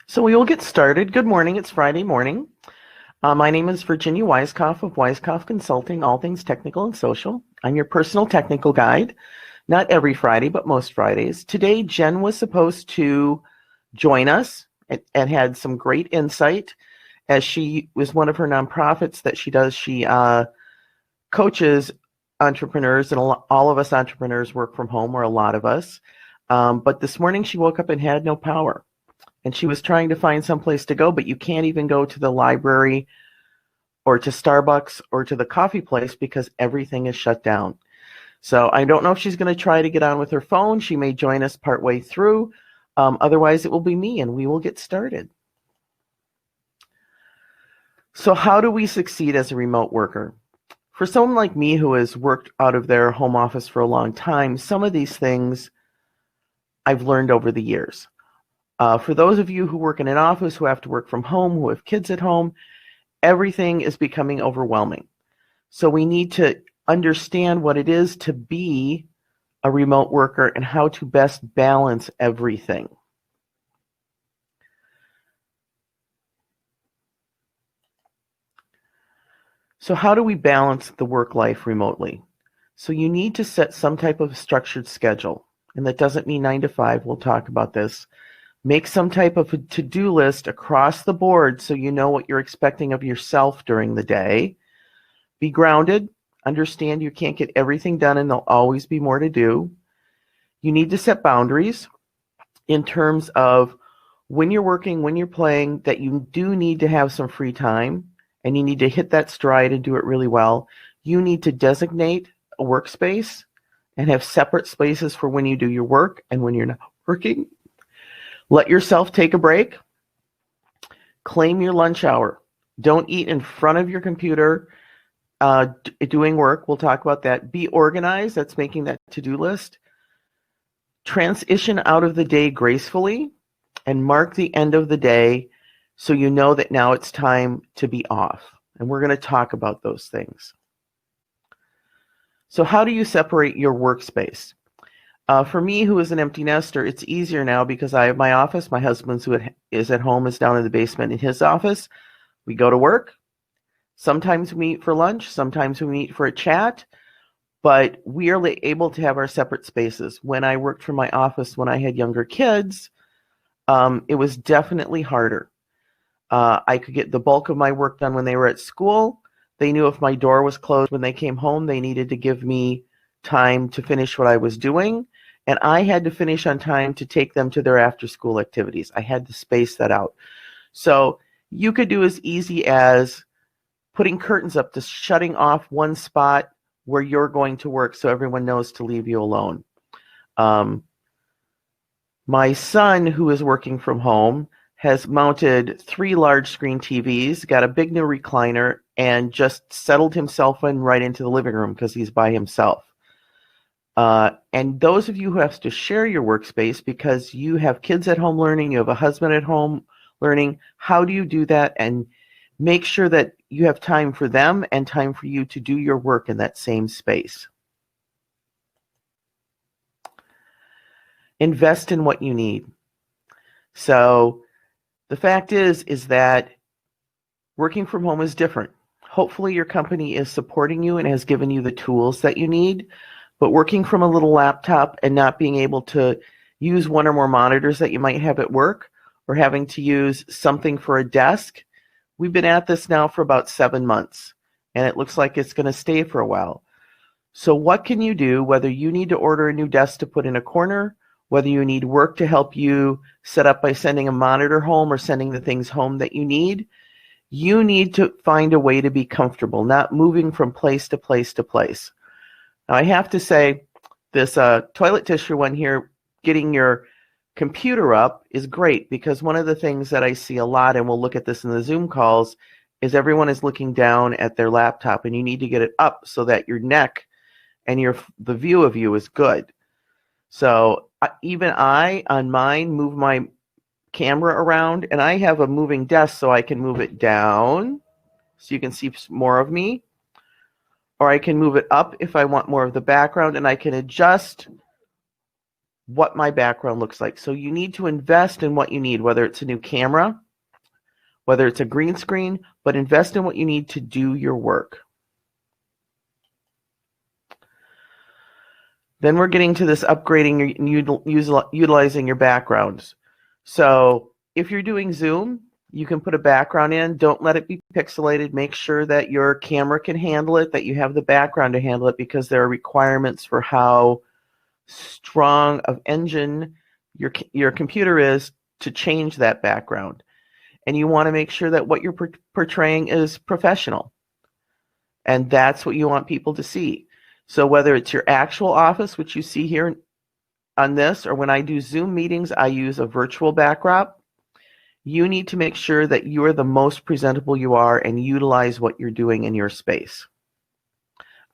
So we will get started. Good morning. It's Friday morning. My name is Virginia Weiskopf of Weiskopf Consulting, all things technical and social. I'm your personal technical guide, not every Friday, but most Fridays. Today, Jen was supposed to join us and had some great insight as she was one of her nonprofits that she does. She coaches entrepreneurs, and all of us entrepreneurs work from home, or a lot of us. But this morning she woke up and had no power. And she was trying to find some place to go, but you can't even go to the library or to Starbucks or to the coffee place because everything is shut down. So I don't know if she's going to try to get on with her phone. She may join us partway through. Otherwise, it will be me, and we will get started. So how do we succeed as a remote worker? For someone like me who has worked out of their home office for a long time, some of these things I've learned over the years. For those of you who work in an office, who have to work from home, who have kids at home, everything is becoming overwhelming. So we need to understand what it is to be a remote worker and how to best balance everything. So how do we balance the work life remotely? So you need to set some type of structured schedule. And that doesn't mean 9 to 5. We'll talk about this. Make some type of a to-do list across the board so you know what you're expecting of yourself during the day. Be grounded. Understand you can't get everything done and there'll always be more to do. You need to set boundaries in terms of when you're working, when you're playing, that you do need to have some free time and you need to hit that stride and do it really well. You need to designate a workspace and have separate spaces for when you do your work and when you're not working. Let yourself take a break. Claim your lunch hour. Don't eat in front of your computer doing work. We'll talk about that. Be organized. That's making that to-do list. Transition out of the day gracefully and mark the end of the day so you know that now it's time to be off. And we're going to talk about those things. So how do you separate your workspace? For me, who is an empty nester, it's easier now because I have my office. My husband's who is at home is down in the basement in his office. We go to work. Sometimes we meet for lunch. Sometimes we meet for a chat. But we are able to have our separate spaces. When I worked from my office when I had younger kids, it was definitely harder. I could get the bulk of my work done when they were at school. They knew if my door was closed when they came home, they needed to give me time to finish what I was doing. And I had to finish on time to take them to their after-school activities. I had to space that out. So you could do as easy as putting curtains up to shutting off one spot where you're going to work so everyone knows to leave you alone. My son, who is working from home, has mounted 3 large screen TVs, got a big new recliner, and just settled himself in right into the living room because he's by himself. And those of you who have to share your workspace because you have kids at home learning, you have a husband at home learning, how do you do that and make sure that you have time for them and time for you to do your work in that same space? Invest in what you need. So the fact is that working from home is different. Hopefully your company is supporting you and has given you the tools that you need. But working from a little laptop and not being able to use one or more monitors that you might have at work or having to use something for a desk, we've been at this now for about 7 months, and it looks like it's going to stay for a while. So what can you do, whether you need to order a new desk to put in a corner, whether you need work to help you set up by sending a monitor home or sending the things home that you need to find a way to be comfortable, not moving from place to place to place. Now, I have to say, this toilet tissue one here, getting your computer up is great because one of the things that I see a lot, and we'll look at this in the Zoom calls, is everyone is looking down at their laptop, and you need to get it up so that your neck and the view of you is good. So even I, on mine, move my camera around, and I have a moving desk so I can move it down so you can see more of me. Or I can move it up if I want more of the background, and I can adjust what my background looks like. So you need to invest in what you need, whether it's a new camera, whether it's a green screen, but invest in what you need to do your work. Then we're getting to this upgrading and utilizing your backgrounds. So if you're doing Zoom, you can put a background in. Don't let it be pixelated. Make sure that your camera can handle it, that you have the background to handle it, because there are requirements for how strong of engine your computer is to change that background. And you want to make sure that what you're portraying is professional. And that's what you want people to see. So whether it's your actual office, which you see here on this, or when I do Zoom meetings, I use a virtual backdrop, you need to make sure that you're the most presentable you are and utilize what you're doing in your space.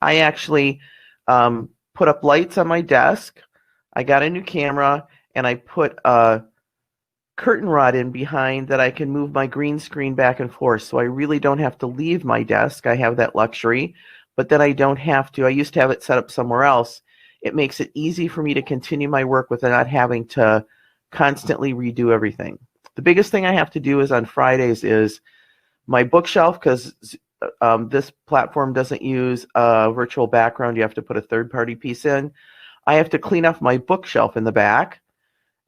I actually put up lights on my desk. I got a new camera, and I put a curtain rod in behind that I can move my green screen back and forth, so I really don't have to leave my desk. I have that luxury, but then I don't have to. I used to have it set up somewhere else. It makes it easy for me to continue my work without not having to constantly redo everything. The biggest thing I have to do is on Fridays is my bookshelf, because this platform doesn't use a virtual background. You have to put a third-party piece in. I have to clean off my bookshelf in the back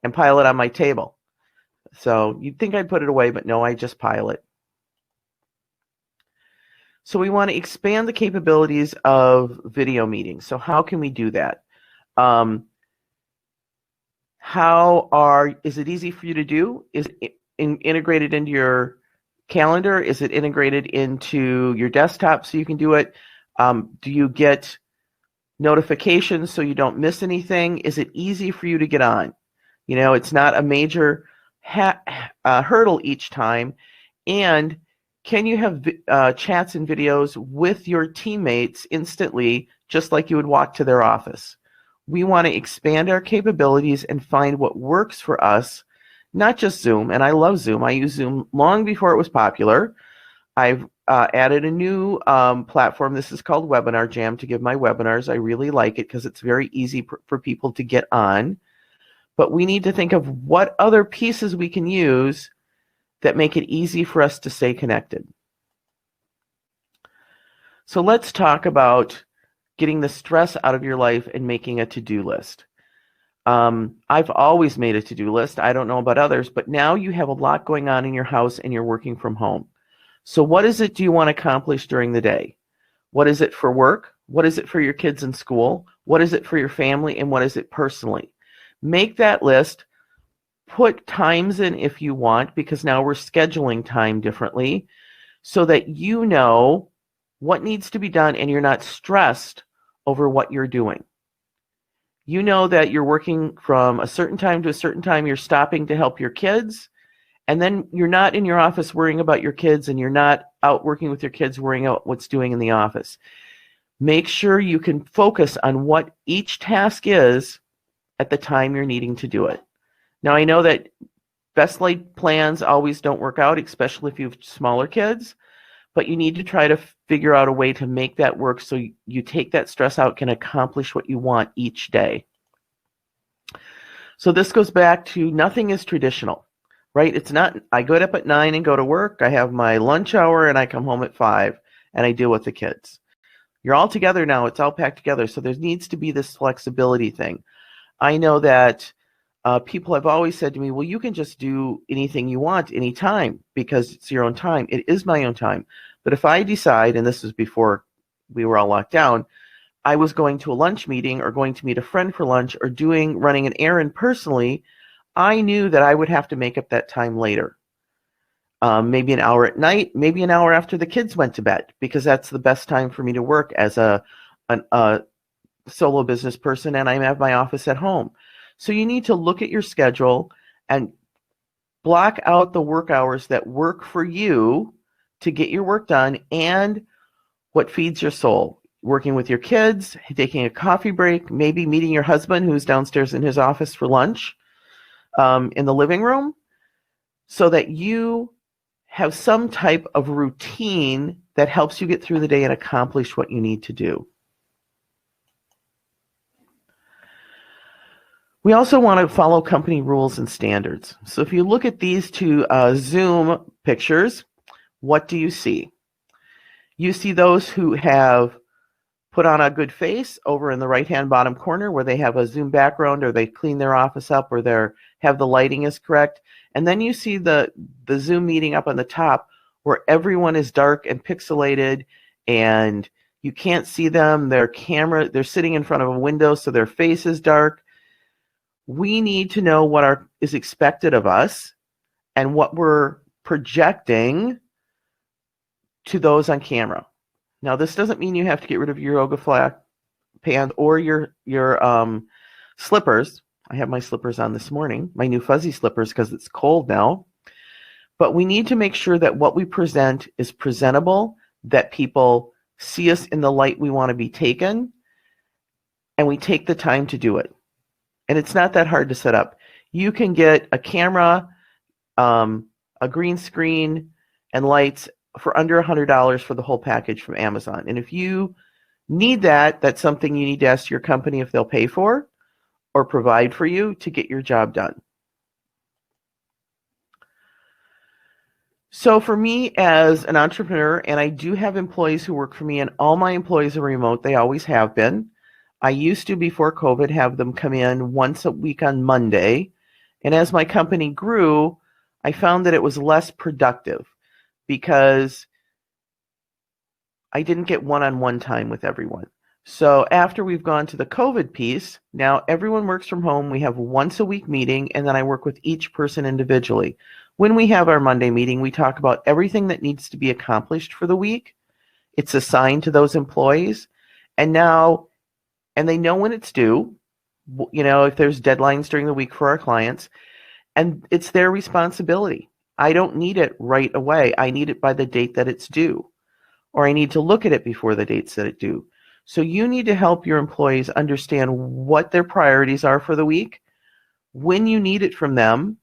and pile it on my table. So you'd think I'd put it away, but no, I just pile it. So we want to expand the capabilities of video meetings. So how can we do that? Is it easy for you to do? Is it integrated into your calendar? Is it integrated into your desktop so you can do it? Do you get notifications so you don't miss anything? Is it easy for you to get on? You know, it's not a major hurdle each time. And can you have chats and videos with your teammates instantly, just like you would walk to their office? We want to expand our capabilities and find what works for us, not just Zoom. And I love Zoom. I used Zoom long before it was popular. I've added a new platform. This is called Webinar Jam to give my webinars. I really like it because it's very easy for people to get on. But we need to think of what other pieces we can use that make it easy for us to stay connected. So let's talk about getting the stress out of your life and making a to-do list. I've always made a to-do list. I don't know about others, but now you have a lot going on in your house and you're working from home. So what is it do you want to accomplish during the day? What is it for work? What is it for your kids in school? What is it for your family? And what is it personally? Make that list. Put times in if you want, because now we're scheduling time differently so that you know what needs to be done and you're not stressed over what you're doing. You know that you're working from a certain time to a certain time, you're stopping to help your kids, and then you're not in your office worrying about your kids, and you're not out working with your kids worrying about what's doing in the office. Make sure you can focus on what each task is at the time you're needing to do it. Now, I know that best laid plans always don't work out, especially if you have smaller kids, but you need to try to figure out a way to make that work so you take that stress out, can accomplish what you want each day. So this goes back to nothing is traditional, right? It's not, I get up at 9 and go to work, I have my lunch hour, and I come home at 5, and I deal with the kids. You're all together now, it's all packed together, so there needs to be this flexibility thing. I know that people have always said to me, well, you can just do anything you want anytime because it's your own time. It is my own time. But if I decide, and this was before we were all locked down, I was going to a lunch meeting or going to meet a friend for lunch or running an errand personally, I knew that I would have to make up that time later. Maybe an hour at night, maybe an hour after the kids went to bed, because that's the best time for me to work as a solo business person, and I have my office at home. So you need to look at your schedule and block out the work hours that work for you to get your work done and what feeds your soul. Working with your kids, taking a coffee break, maybe meeting your husband who's downstairs in his office for lunch in the living room, so that you have some type of routine that helps you get through the day and accomplish what you need to do. We also want to follow company rules and standards. So if you look at these two Zoom pictures, what do you see? You see those who have put on a good face over in the right-hand bottom corner where they have a Zoom background or they clean their office up or they have the lighting is correct. And then you see the Zoom meeting up on the top where everyone is dark and pixelated and you can't see them. They're sitting in front of a window, so their face is dark. We need to know what is expected of us and what we're projecting to those on camera. Now, this doesn't mean you have to get rid of your yoga flat pants or your slippers. I have my slippers on this morning, my new fuzzy slippers, because it's cold now. But we need to make sure that what we present is presentable, that people see us in the light we want to be taken, and we take the time to do it. And it's not that hard to set up. You can get a camera, a green screen, and lights for under $100 for the whole package from Amazon. And if you need that, that's something you need to ask your company if they'll pay for or provide for you to get your job done. So for me as an entrepreneur, and I do have employees who work for me, and all my employees are remote, they always have been. I used to, before COVID, have them come in once a week on Monday. And as my company grew, I found that it was less productive because I didn't get one-on-one time with everyone. So after we've gone to the COVID piece, now everyone works from home. We have once a week meeting, and then I work with each person individually. When we have our Monday meeting, we talk about everything that needs to be accomplished for the week. It's assigned to those employees, and they know when it's due, if there's deadlines during the week for our clients, and it's their responsibility. I don't need it right away. I need it by the date that it's due, or I need to look at it before the dates that it's due. So you need to help your employees understand what their priorities are for the week, when you need it from them,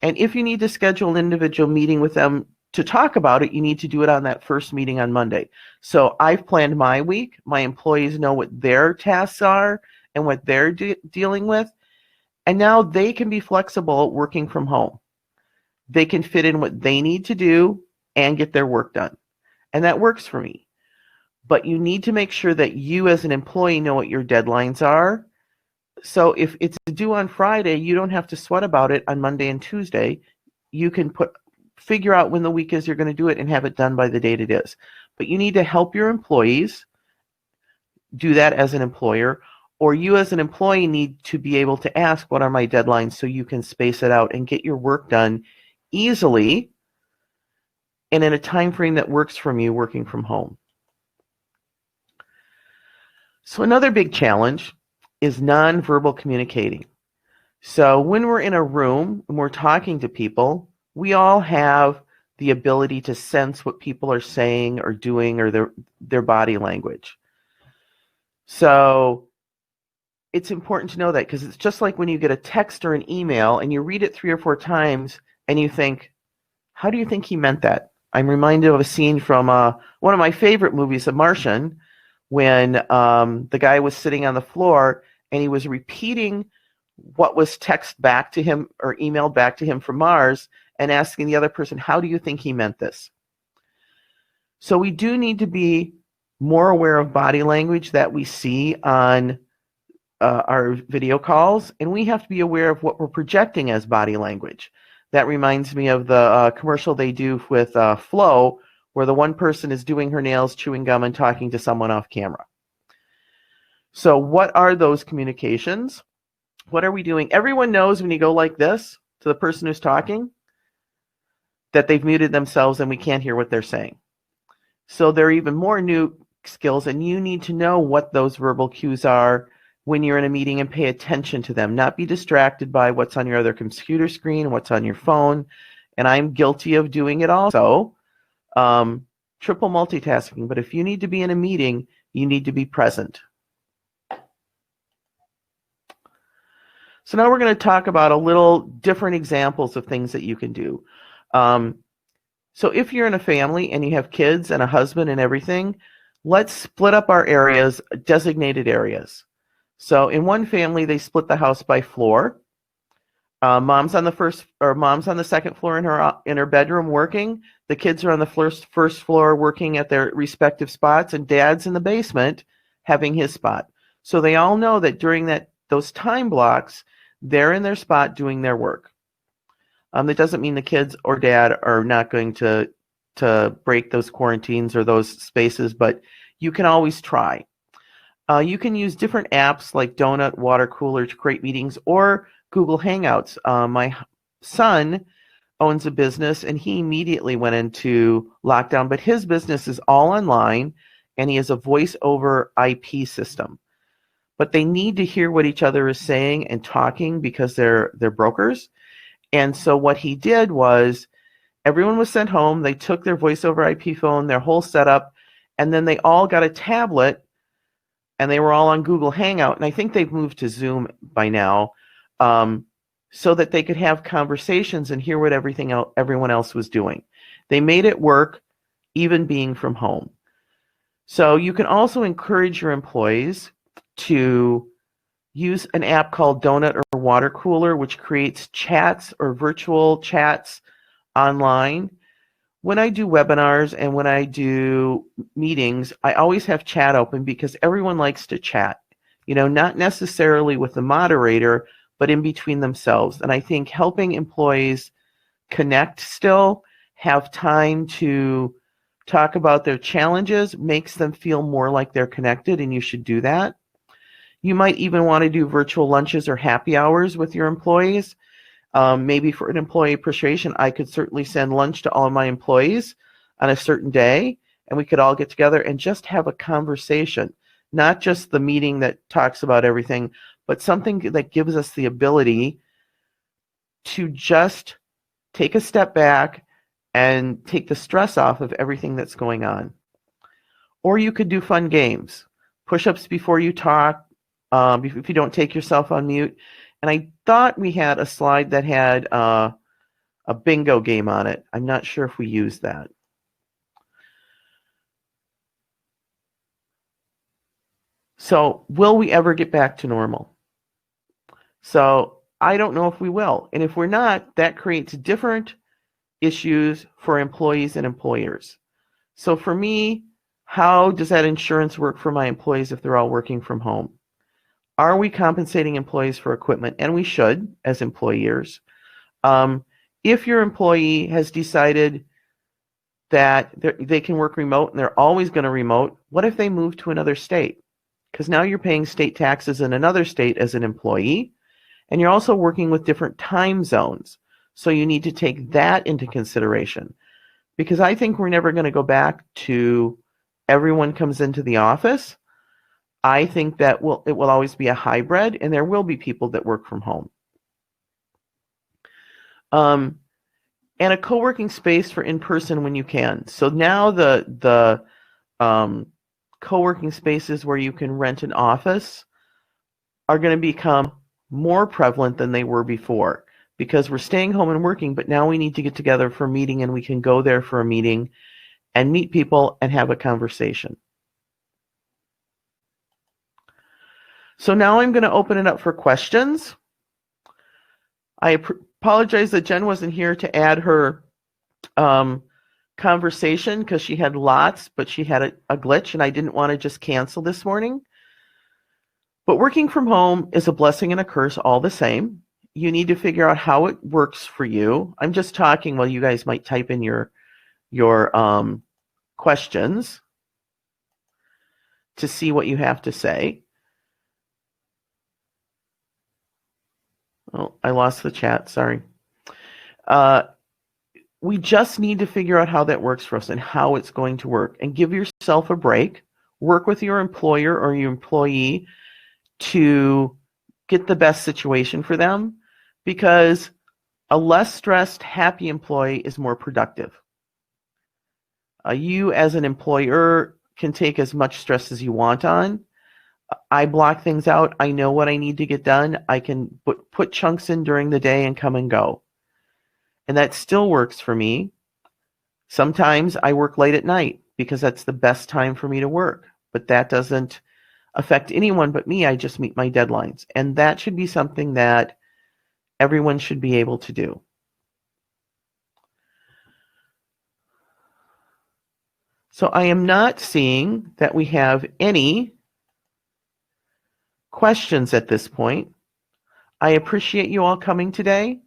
and if you need to schedule an individual meeting with them to talk about it, you need to do it on that first meeting on Monday. So I've planned my week. My employees know what their tasks are and what they're dealing with, and now they can be flexible working from home. They can fit in what they need to do and get their work done. And that works for me. But you need to make sure that you as an employee know what your deadlines are. So if it's due on Friday, you don't have to sweat about it on Monday and Tuesday. You can figure out when the week is you're going to do it and have it done by the date it is. But you need to help your employees do that as an employer, or you as an employee need to be able to ask, what are my deadlines, so you can space it out and get your work done easily and in a time frame that works for you working from home. So another big challenge is nonverbal communicating. So when we're in a room and we're talking to people, we all have the ability to sense what people are saying or doing or their body language. So it's important to know that, because it's just like when you get a text or an email and you read it 3 or 4 times and you think, how do you think he meant that? I'm reminded of a scene from one of my favorite movies, The Martian, when the guy was sitting on the floor and he was repeating what was texted back to him or emailed back to him from Mars and asking the other person, how do you think he meant this? So we do need to be more aware of body language that we see on our video calls, and we have to be aware of what we're projecting as body language. That reminds me of the commercial they do with Flo, where the one person is doing her nails, chewing gum, and talking to someone off camera. So what are those communications? What are we doing? Everyone knows when you go like this to the person who's talking that they've muted themselves and we can't hear what they're saying. So there are even more new skills, and you need to know what those verbal cues are when you're in a meeting and pay attention to them, not be distracted by what's on your other computer screen, what's on your phone. And I'm guilty of doing it also, triple multitasking. But if you need to be in a meeting, you need to be present. So now we're going to talk about a little different examples of things that you can do. So if you're in a family and you have kids and a husband and everything, let's split up our areas, designated areas. So in one family, they split the house by floor. Mom's on the second floor in her bedroom working. The kids are on the first floor working at their respective spots, and Dad's in the basement having his spot. So they all know that during those time blocks, they're in their spot doing their work. That doesn't mean the kids or Dad are not going to break those quarantines or those spaces, but you can always try. You can use different apps like Donut, Water Cooler to create meetings, or Google Hangouts. My son owns a business, and he immediately went into lockdown, but his business is all online, and he has a voice over IP system. But they need to hear what each other is saying and talking because they're brokers. And so what he did was everyone was sent home. They took their voice over IP phone, their whole setup, and then they all got a tablet, and they were all on Google Hangout. And I think they've moved to Zoom by now, so that they could have conversations and hear what everyone else was doing. They made it work, even being from home. So you can also encourage your employees to use an app called Donut or Water Cooler, which creates chats or virtual chats online. When I do webinars and when I do meetings, I always have chat open because everyone likes to chat, not necessarily with the moderator, but in between themselves. And I think helping employees connect still, have time to talk about their challenges, makes them feel more like they're connected, and you should do that. You might even want to do virtual lunches or happy hours with your employees. Maybe for an employee appreciation, I could certainly send lunch to all of my employees on a certain day, and we could all get together and just have a conversation, not just the meeting that talks about everything, but something that gives us the ability to just take a step back and take the stress off of everything that's going on. Or you could do fun games, push-ups before you talk, if you don't take yourself on mute. And I thought we had a slide that had a bingo game on it. I'm not sure if we used that. So will we ever get back to normal? So I don't know if we will. And if we're not, that creates different issues for employees and employers. So for me, how does that insurance work for my employees if they're all working from home? Are we compensating employees for equipment? And we should, as employers. If your employee has decided that they can work remote and they're always going to remote, what if they move to another state? Because now you're paying state taxes in another state as an employee, and you're also working with different time zones. So you need to take that into consideration. Because I think we're never going to go back to everyone comes into the office. I think that it will always be a hybrid, and there will be people that work from home. And a co-working space for in-person when you can. So now the co-working spaces where you can rent an office are going to become more prevalent than they were before, because we're staying home and working, but now we need to get together for a meeting, and we can go there for a meeting and meet people and have a conversation. So now I'm going to open it up for questions. I apologize that Jen wasn't here to add her conversation because she had lots, but she had a glitch, and I didn't want to just cancel this morning. But working from home is a blessing and a curse all the same. You need to figure out how it works for you. I'm just talking while you guys might type in your questions to see what you have to say. Oh, I lost the chat, sorry. We just need to figure out how that works for us and how it's going to work, and give yourself a break. Work with your employer or your employee to get the best situation for them, because a less stressed, happy employee is more productive. You as an employer can take as much stress as you want on. I block things out. I know what I need to get done. I can put chunks in during the day and come and go. And that still works for me. Sometimes I work late at night because that's the best time for me to work. But that doesn't affect anyone but me. I just meet my deadlines. And that should be something that everyone should be able to do. So I am not seeing that we have any questions at this point. I appreciate you all coming today.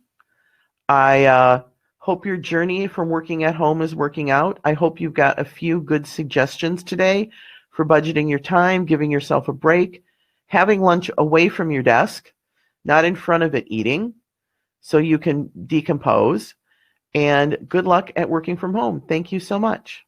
I hope your journey from working at home is working out. I hope you've got a few good suggestions today for budgeting your time, giving yourself a break, having lunch away from your desk, not in front of it eating, so you can decompose. And good luck at working from home. Thank you so much.